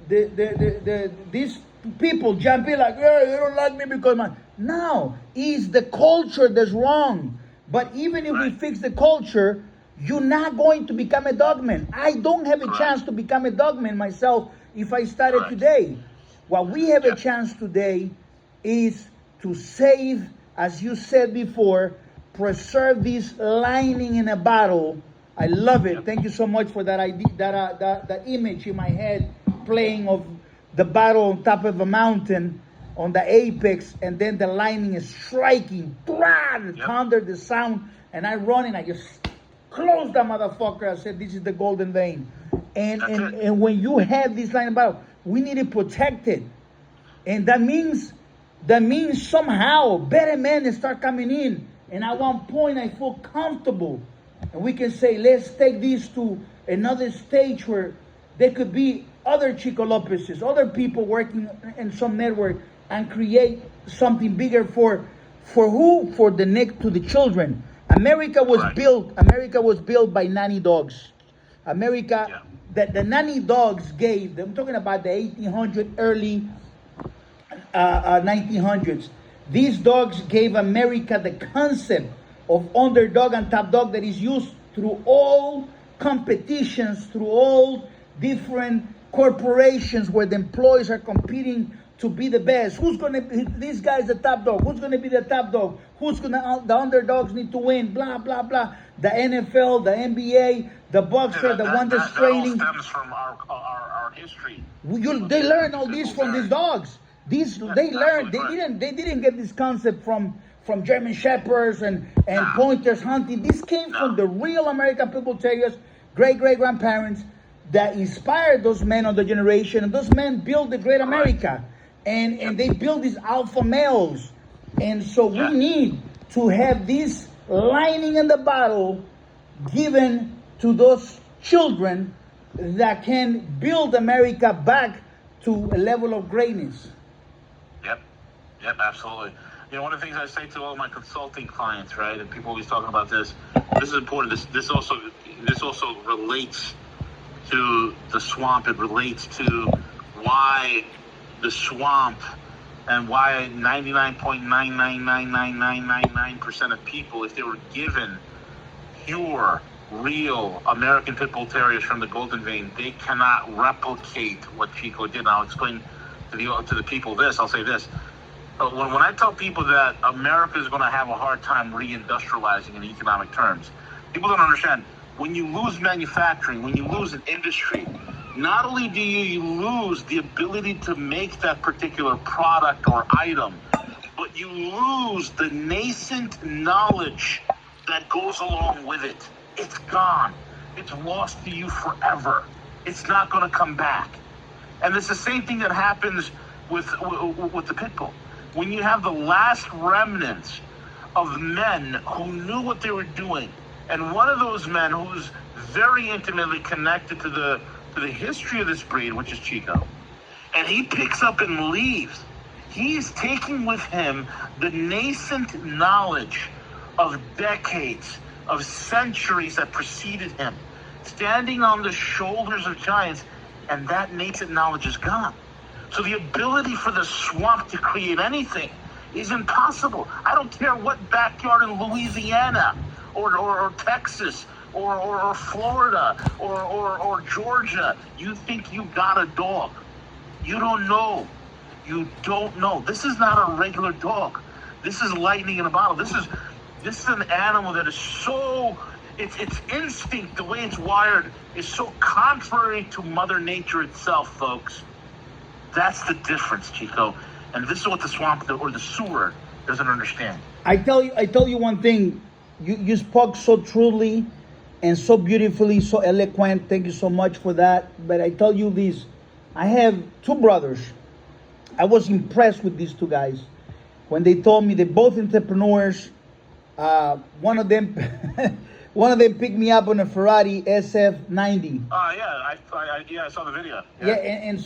these people jump in like, yeah, they don't like me because No, it's the culture that's wrong. But even if we fix the culture, you're not going to become a dogman. I don't have a chance to become a dogman myself if I started today. What we have a chance today is to save, as you said before, preserve this lining in a bottle. I love it. Thank you so much for that idea, that image in my head playing of the bottle on top of a mountain on the apex, and then the lining is striking, the thunder, the sound, and I run and I just close the motherfucker. I said, this is the golden vein. And when you have this line bottle, we need to protect it. And that means somehow better men start coming in. And at one point I feel comfortable. And we can say, let's take this to another stage where there could be other Chico Lopez's, other people working in some network and create something bigger for who? For the next, to the children. America was built by nanny dogs. The nanny dogs gave, I'm talking about the 1800s, early 1900s. These dogs gave America the concept of underdog and top dog that is used through all competitions, through all different corporations where the employees are competing to be the best. Who's going to be, this guy's the top dog. Who's going to be the top dog? The underdogs need to win, blah, blah, blah. The NFL, the NBA, the boxer, the one that's training. That all stems from our history. They learn all this from these dogs. They didn't get this concept from German Shepherds and pointers hunting. This came from the real American Pitbull Terriers, great-great-grandparents that inspired those men of the generation. And those men built the great America. And they built these alpha males. And so we need to have this lining in the bottle given to those children that can build America back to a level of greatness. Yep, absolutely. One of the things I say to all my consulting clients, right, and people always talking about this is important. This also relates to the swamp. It relates to why the swamp and why 99.9999999% of people, if they were given pure, real American Pit Bull Terriers from the Golden Vein, they cannot replicate what Chico did. And I'll explain to the people this. I'll say this. But when I tell people that America is going to have a hard time reindustrializing in economic terms, people don't understand. When you lose manufacturing, when you lose an industry, not only do you lose the ability to make that particular product or item, but you lose the nascent knowledge that goes along with it. It's gone. It's lost to you forever. It's not going to come back. And it's the same thing that happens with the pit bull. When you have the last remnants of men who knew what they were doing, and one of those men who's very intimately connected to the history of this breed, which is Chico, and he picks up and leaves, he's taking with him the nascent knowledge of decades, of centuries that preceded him, standing on the shoulders of giants, and that nascent knowledge is gone. So the ability for the swamp to create anything is impossible. I don't care what backyard in Louisiana or Texas or Florida or Georgia you think you got a dog. You don't know. You don't know. This is not a regular dog. This is lightning in a bottle. This is an animal that is so, its instinct, the way it's wired, is so contrary to Mother Nature itself, folks. That's the difference, Chico. And this is what the swamp or the sewer doesn't understand. I tell you one thing. You spoke so truly and so beautifully, so eloquent. Thank you so much for that. But I tell you this. I have two brothers. I was impressed with these two guys. When they told me they're both entrepreneurs, one of them picked me up on a Ferrari SF90. I saw the video. Yeah, and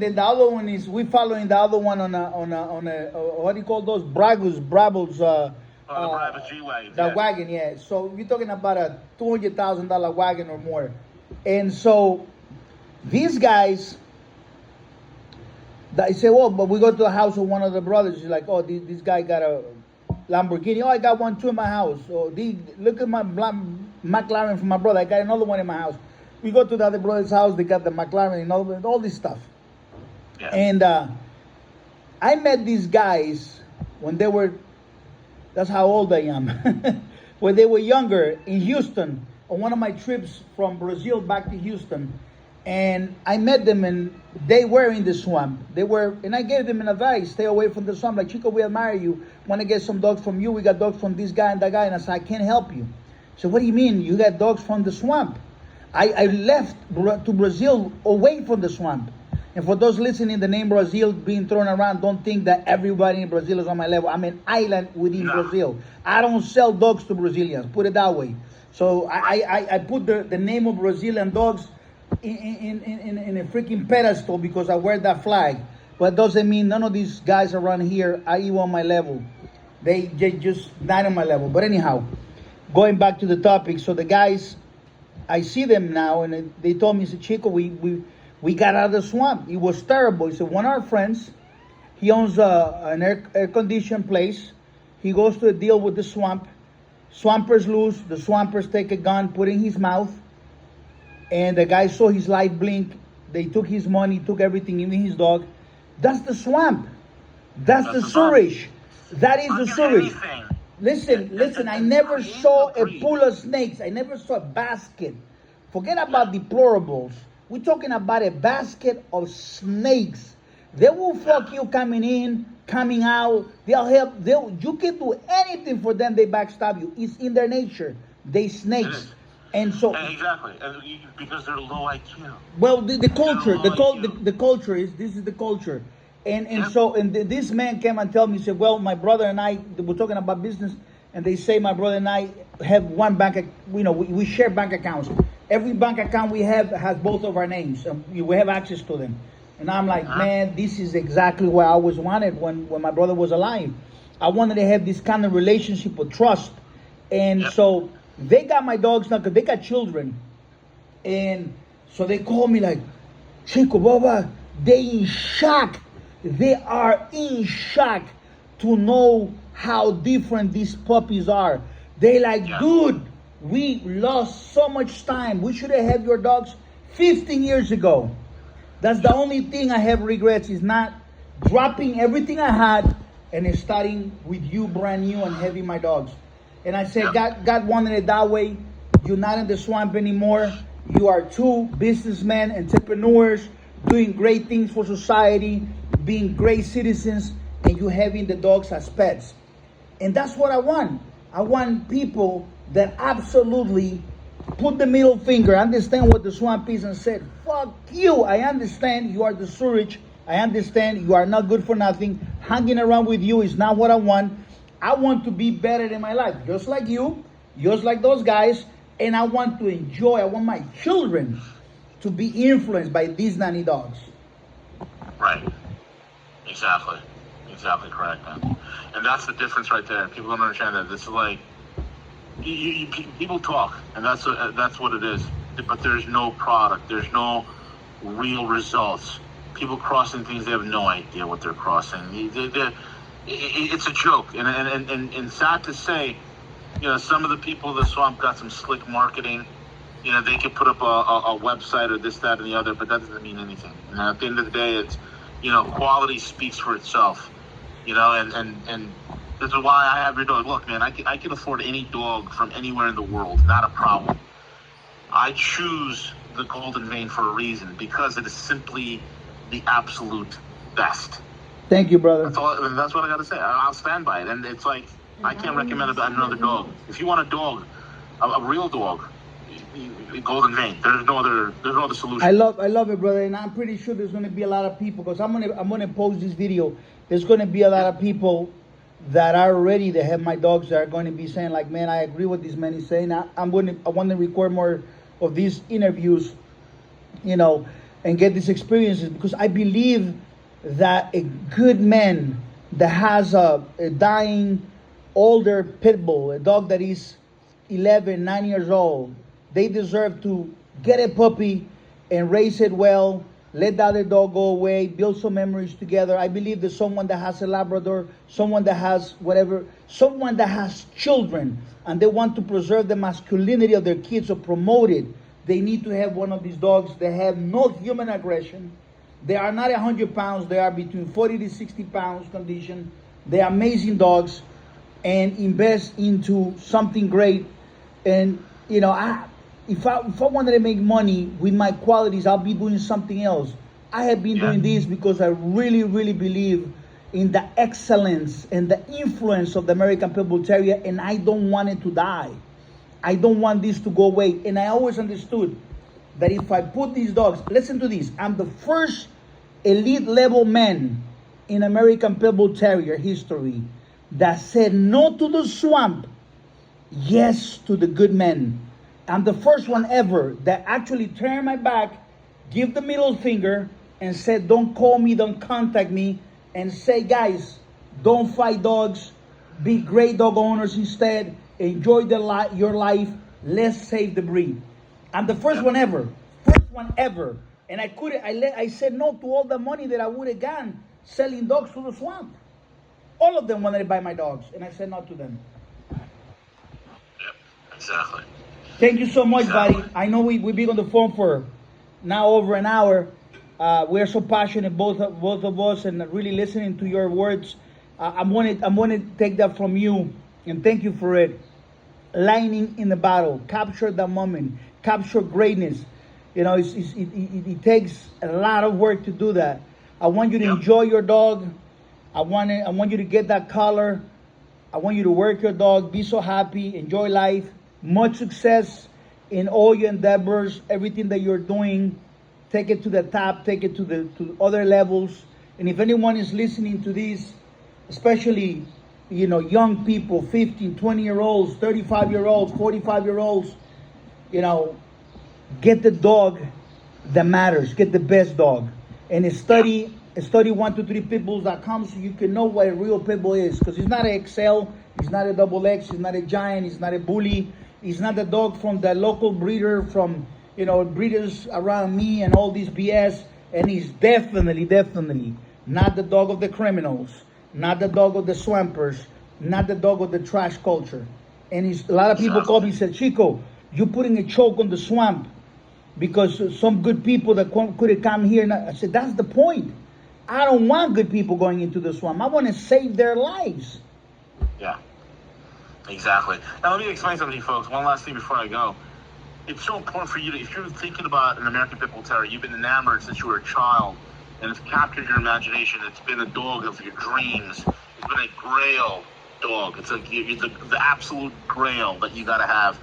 then the other one is we following the other one on a what do you call those Brabus? The Brabus G-Wagon. The wagon, yeah. So we're talking about a $200,000 wagon or more, and so these guys. I say, well, but we go to the house of one of the brothers. He's like, oh, this guy got a Lamborghini. Oh, I got one too in my house. Oh, look at my McLaren from my brother. I got another one in my house. We go to the other brother's house. They got the McLaren and all this stuff. Yeah. And I met these guys when they were, that's how old I am, when they were younger in Houston on one of my trips from Brazil back to Houston. And I met them, and they were in the swamp. And I gave them an advice: stay away from the swamp. Like, Chico, we admire you. Want to get some dogs from you? We got dogs from this guy and that guy. And I said, I can't help you. So what do you mean? You got dogs from the swamp? I left to Brazil away from the swamp. And for those listening, the name Brazil being thrown around, don't think that everybody in Brazil is on my level. I'm an island within Brazil. I don't sell dogs to Brazilians. Put it that way. So I put the name of Brazilian dogs in a freaking pedestal because I wear that flag. But doesn't mean none of these guys around here are even on my level. They just not on my level. But anyhow, going back to the topic. So the guys, I see them now, and they told me, said, Chico, we got out of the swamp. It was terrible. He said, one of our friends, he owns an air-conditioned place. He goes to a deal with the swamp. Swampers lose. The swampers take a gun, put it in his mouth. And the guy saw his light blink. They took his money, took everything, even his dog. That's the swamp. That's the sewage. That is the sewage. Listen, I never saw a pool of snakes. I never saw a basket. Forget about deplorables. We're talking about a basket of snakes. They will fuck you coming in, coming out. They'll help. You can do anything for them. They backstab you. It's in their nature. They snakes. And so exactly, because they're low IQ. Well, the culture, the culture is this is the culture, and so this man came and told me, he said, well, my brother and I we're talking about business, and they say my brother and I have one bank, we share bank accounts. Every bank account we have has both of our names, and we have access to them. And I'm like, man, this is exactly what I always wanted when my brother was alive. I wanted to have this kind of relationship of trust, and so. They got my dogs now because they got children. And so they call me like, Chico, Baba, they in shock. They are in shock to know how different these puppies are. They like, dude, we lost so much time. We should have had your dogs 15 years ago. That's the only thing I have regrets is not dropping everything I had and starting with you brand new and having my dogs. And I said, God wanted it that way. You're not in the swamp anymore. You are two businessmen, entrepreneurs, doing great things for society, being great citizens, and you having the dogs as pets. And that's what I want. I want people that absolutely put the middle finger, understand what the swamp is, and said, fuck you. I understand you are the sewage. I understand you are not good for nothing. Hanging around with you is not what I want. I want to be better in my life, just like you, just like those guys, and I want to enjoy. I want my children to be influenced by these nanny dogs. Right. Exactly correct, man. And that's the difference right there. People don't understand that. This is like, people talk, and that's what it is. But there's no product. There's no real results. People crossing things, they have no idea what they're crossing. it's a joke, and sad to say, some of the people in the swamp got some slick marketing. They could put up a website or this, that, and the other, but that doesn't mean anything. And at the end of the day, it's, quality speaks for itself. And this is why I have your dog. Look, man, I can afford any dog from anywhere in the world, not a problem. I choose the Golden Vein for a reason, because it is simply the absolute best. Thank you, brother. That's what I got to say. I'll stand by it. And it's like, I can't recommend another dog. If you want a dog, a real dog, Golden Vein. There's no other solution. I love it, brother, and I'm pretty sure there's going to be a lot of people, because I'm gonna post this video. There's going to be a lot of people that are ready to have my dogs that are going to be saying, like, man, I agree with this man is saying. I want to record more of these interviews, and get these experiences, because I believe that a good man that has a dying older pit bull, a dog that is 11, 9 years old, they deserve to get a puppy and raise it well, let the other dog go away, build some memories together. I believe that someone that has a Labrador, someone that has whatever, someone that has children, and they want to preserve the masculinity of their kids or promote it, they need to have one of these dogs that have no human aggression. They are not 100 pounds. They are between 40 to 60 pounds condition. They are amazing dogs, and invest into something great. And, if I wanted to make money with my qualities, I'll be doing something else. I have been doing this because I really, really believe in the excellence and the influence of the American Pitbull Terrier, and I don't want it to die. I don't want this to go away. And I always understood that if I put these dogs, listen to this, I'm the first elite level man in American Pitbull Terrier history that said no to the swamp, yes to the good men. I'm the first one ever that actually turned my back, give the middle finger, and said, don't call me, don't contact me, and say, guys, don't fight dogs, be great dog owners instead, enjoy your life, let's save the breed. I'm the first one ever. And I said no to all the money that I would have gotten selling dogs to the swamp. All of them wanted to buy my dogs, and I said no to them. Yep, exactly. Thank you so much, buddy. I know we've been on the phone for now over an hour. We're so passionate, both of us, and really listening to your words. I'm gonna take that from you, and thank you for it. Lightning in the bottle, capture the moment, capture greatness. It takes a lot of work to do that. I want you to enjoy your dog. I want you to get that collar. I want you to work your dog, be so happy, enjoy life. Much success in all your endeavors, everything that you're doing. Take it to the top, take it to other levels. And if anyone is listening to this, especially, young people, 15, 20-year-olds, 35-year-olds, 45-year-olds, get the dog that matters. Get the best dog. And study 123pitbulls.com so you can know what a real pitbull is. Because he's not an XL, he's not a double X, he's not a giant, he's not a bully. He's not the dog from the local breeder, from, breeders around me and all this BS. And he's definitely not the dog of the criminals, not the dog of the swampers, not the dog of the trash culture. And a lot of people call me and said, Chico, you're putting a choke on the swamp because some good people that could have come here. And I said, that's the point. I don't want good people going into the swamp. I want to save their lives. Yeah. Exactly. Now, let me explain something to you folks. One last thing before I go. It's so important for you if you're thinking about an American Pitbull Terrier, you've been enamored since you were a child, and it's captured your imagination. It's been a dog of your dreams. It's been a grail dog. It's the absolute grail that you got to have.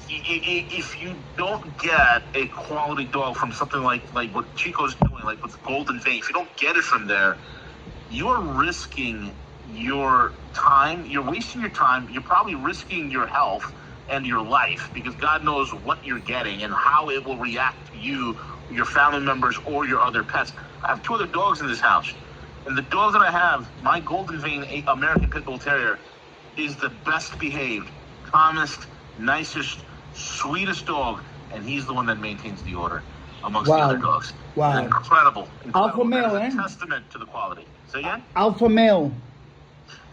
If you don't get a quality dog from something like what Chico's doing, like with Golden Vein, if you don't get it from there, you're risking your time, you're wasting your time, you're probably risking your health and your life, because God knows what you're getting and how it will react to you, your family members, or your other pets. I have 2 other dogs in this house, and the dog that I have, my Golden Vein American Pitbull Terrier, is the best behaved, calmest, nicest, sweetest dog, and he's the one that maintains the order. amongst the other dogs. Wow. Incredible. Alpha male, That is eh? a testament to the quality. Say again? Alpha male.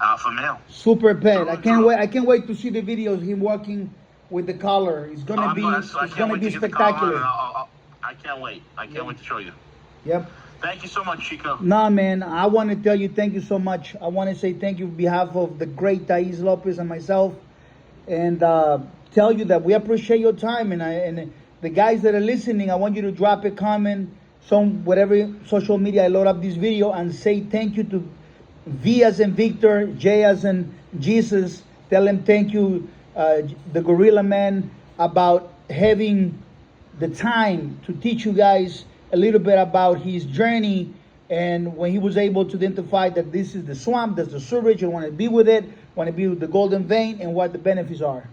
Alpha male. Super pet. True, I can't true. wait. I can't wait to see the videos. Him walking with the collar. It's gonna be. I It's can't gonna wait be to get the collar on, spectacular. and I can't wait. I can't wait to show you. Yep. Thank you so much, Chico. Nah, man. I want to tell you thank you so much. I want to say thank you on behalf of the great Thais Lopez and myself, and tell you that we appreciate your time. And the guys that are listening, I want you to drop a comment, whatever social media I load up this video, and say thank you to V as in Victor, J as in Jesus. Tell him thank you, the Gorilla Man, about having the time to teach you guys a little bit about his journey, and when he was able to identify that this is the swamp, that's the sewage, and want to be with it, want to be with the golden vein, and what the benefits are.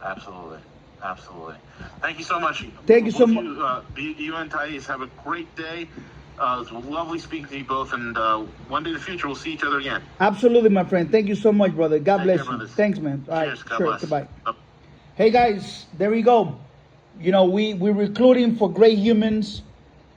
Absolutely. Absolutely. Thank you so much. Thank you so much. You and Thais have a great day. It was lovely speaking to you both, and one day in the future we'll see each other again. Absolutely, my friend. Thank you so much, brother. God Take bless care, you. brothers. Thanks, man. All Cheers. right, God sure. bless. Goodbye. Bye. Hey guys, there we go. You know, we're recruiting for great humans.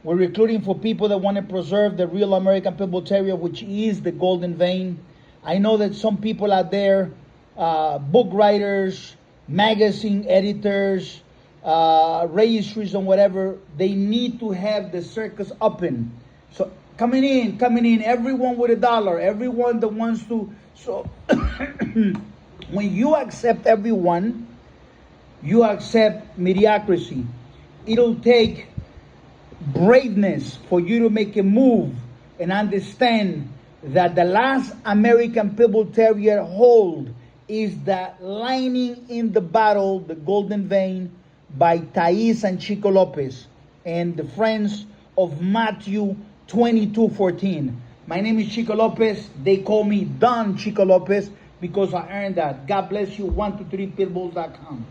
We're recruiting for people that want to preserve the real American Pitbull Terrier, which is the golden vein. I know that some people out there, book writers, magazine editors, registries and whatever, they need to have the circus open. So coming in, everyone with $1, everyone that wants to. So when you accept everyone, you accept mediocrity. It'll take braveness for you to make a move and understand that the last American Pitbull Terrier hold is that lining in the battle, the golden vein, by Thais and Chico Lopez and the friends of Matthew 22:14. My name is Chico Lopez. They call me Don Chico Lopez because I earned that. God bless you. 123pitbulls.com.